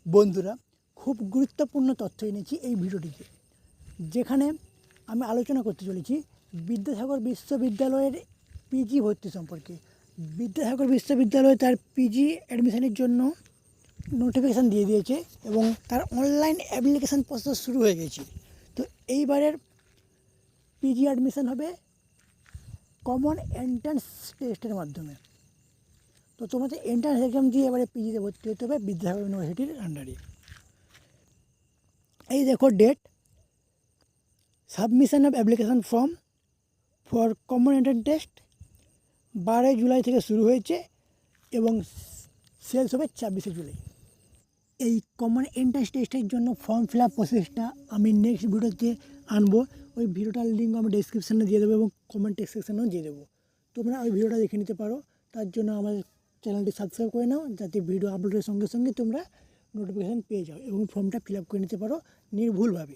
বন্ধুরা, খুব গুরুত্বপূর্ণ তথ্য এনেছি এই ভিডিওটিতে, যেখানে আমি আলোচনা করতে চলেছি বিদ্যাসাগর বিশ্ববিদ্যালয়ের পিজি ভর্তি সম্পর্কে। বিদ্যাসাগর বিশ্ববিদ্যালয় তার পিজি অ্যাডমিশনের জন্য নোটিফিকেশান দিয়ে দিয়েছে এবং তার অনলাইন অ্যাপ্লিকেশান প্রসেস শুরু হয়ে গেছে। তো এইবারের পিজি অ্যাডমিশান হবে কমন এন্ট্রান্স টেস্টের মাধ্যমে। তো তোমাদের এন্ট্রান্স এক্সাম দিয়ে এবারে পিজিতে ভর্তি হতে হবে বিদ্যাসাগর ইউনিভার্সিটির আন্ডারে। এই দেখো date, submission of application form for common entrance test 12 July থেকে শুরু হয়েছে এবং শেষ হবে 24 জুলাই। এই কমন এন্ট্রান্স টেস্টের জন্য ফর্ম ফিল আপ প্রসেসটা আমি নেক্সট ভিডিওতে আনবো। ওই ভিডিওটার লিঙ্ক আমি ডেসক্রিপশানে দিয়ে দেবো এবং কমেন্ট সেকশানেও দিয়ে দেবো। তোমরা ওই ভিডিওটা দেখে নিতে পারো। তার জন্য আমাদের চ্যানেলটি সাবস্ক্রাইব করে নাও, যাতে ভিডিও আপলোডের সঙ্গে সঙ্গে তোমরা নোটিফিকেশান পেয়ে যাও এবং ফর্মটা ফিল আপ করে নিতে পারো নির্ভুলভাবে।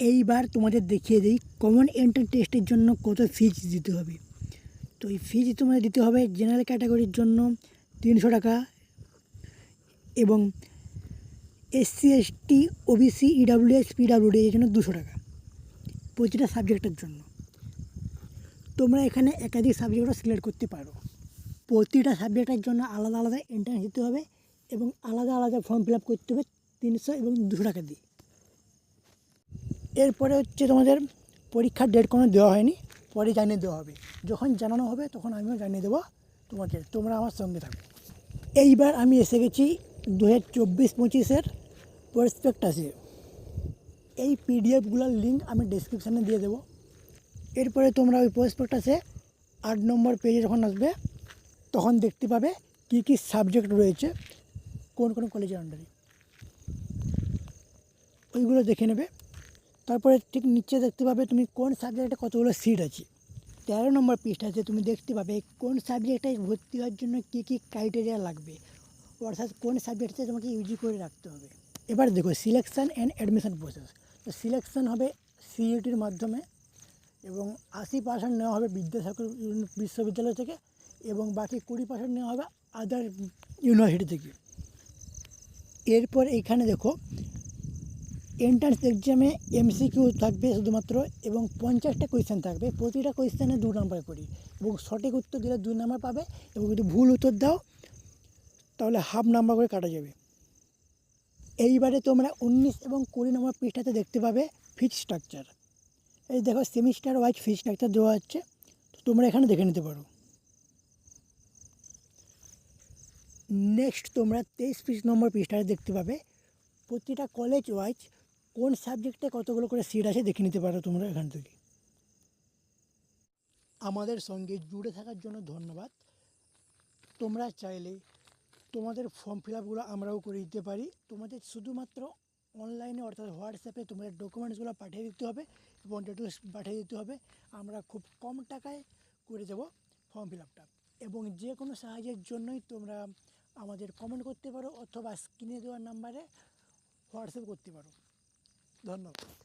এইবার তোমাদের দেখিয়ে দিই কমন এন্ট্রান্স টেস্টের জন্য কত ফিজ দিতে হবে। তো এই ফিজ তোমাদের দিতে হবে জেনারেল ক্যাটাগরির জন্য 300 টাকা এবং SC ST OBC EWS PWD এর জন্য 200 টাকা প্রতিটা সাবজেক্টের জন্য। তোমরা এখানে একাধিক সাবজেক্টও সিলেক্ট করতে পারো। প্রতিটা সাবজেক্টের জন্য আলাদা আলাদা এন্ট্রান্স দিতে হবে এবং আলাদা আলাদা ফর্ম ফিল আপ করতে হবে 300 এবং 200 টাকা দিয়ে। এরপরে হচ্ছে তোমাদের পরীক্ষার ডেট কোনো দেওয়া হয়নি, পরে জানিয়ে দেওয়া হবে। যখন জানানো হবে তখন আমিও জানিয়ে দেবো তোমাকে, তোমরা আমার সঙ্গে থাকো। এইবার আমি এসে গেছি 2024-25-এর প্রসপেক্টাসে। এই পিডিএফগুলোর লিঙ্ক আমি ডেসক্রিপশানে দিয়ে দেবো। এরপরে তোমরা ওই প্রসপেক্টাসে 8 নম্বর পেজে যখন আসবে তখন দেখতে পাবে কী কী সাবজেক্ট রয়েছে কোন কোন কলেজের আন্ডারে, ওইগুলো দেখে নেবে। তারপরে ঠিক নিচে দেখতে পাবে তুমি কোন সাবজেক্টে কতগুলো সিট আছে। 13 নম্বর পৃষ্ঠাতে তুমি দেখতে পাবে কোন সাবজেক্টে ভর্তি হওয়ার জন্য কী কী ক্রাইটেরিয়া লাগবে, অর্থাৎ কোন সাবজেক্টে তোমাকে ইউজি করে রাখতে হবে। এবার দেখো সিলেকশান অ্যান্ড অ্যাডমিশন প্রসেস। তো সিলেকশান হবে সিইউটির মাধ্যমে এবং 80% নেওয়া হবে বিদ্যাসাগর বিশ্ববিদ্যালয় থেকে এবং বাকি 20% নেওয়া হবে আদার ইউনিভার্সিটি থেকে। এরপর এইখানে দেখো এন্ট্রান্স এক্সামে এমসিকিউ থাকবে শুধুমাত্র এবং 50টা কোয়েশ্চেন থাকবে, প্রতিটা কোয়েশ্চেনে 2 নাম্বার করে এবং সঠিক উত্তর দিলে 2 নাম্বার পাবে এবং যদি ভুল উত্তর দাও তাহলে হাফ নাম্বার করে কাটা যাবে। এইবারে তোমরা 19 এবং 20 নম্বর পৃষ্ঠাতে দেখতে পাবে ফিজ স্ট্রাকচার। এই দেখো সেমিস্টার ওয়াইজ ফিজ স্ট্রাকচার দেওয়া হচ্ছে, তো তোমরা এখানে দেখে নিতে পারো। নেক্সট তোমরা 23 নম্বর পৃষ্ঠায় দেখতে পাবে প্রতিটা কলেজ ওয়াইজ কোন সাবজেক্টে কতগুলো করে সিট আছে দেখে নিতে পারো তোমরা এখান থেকে। আমাদের সঙ্গে জুড়ে থাকার জন্য ধন্যবাদ। তোমরা চাইলে তোমাদের ফর্ম ফিল আপগুলো আমরাও করে দিতে পারি। তোমাদের শুধুমাত্র অনলাইনে অর্থাৎ হোয়াটসঅ্যাপে তোমাদের ডকুমেন্টসগুলো পাঠিয়ে দিতে হবে এবং ডিটেলস পাঠিয়ে দিতে হবে। আমরা খুব কম টাকায় করে দেবো ফর্ম ফিল আপটা এবং যে কোনো সাহায্যের জন্যই তোমরা আমাদের কমেন্ট করতে পারো অথবা স্ক্রিনে দেওয়ার নাম্বারে হোয়াটসঅ্যাপ করতে পারো। ধন্যবাদ।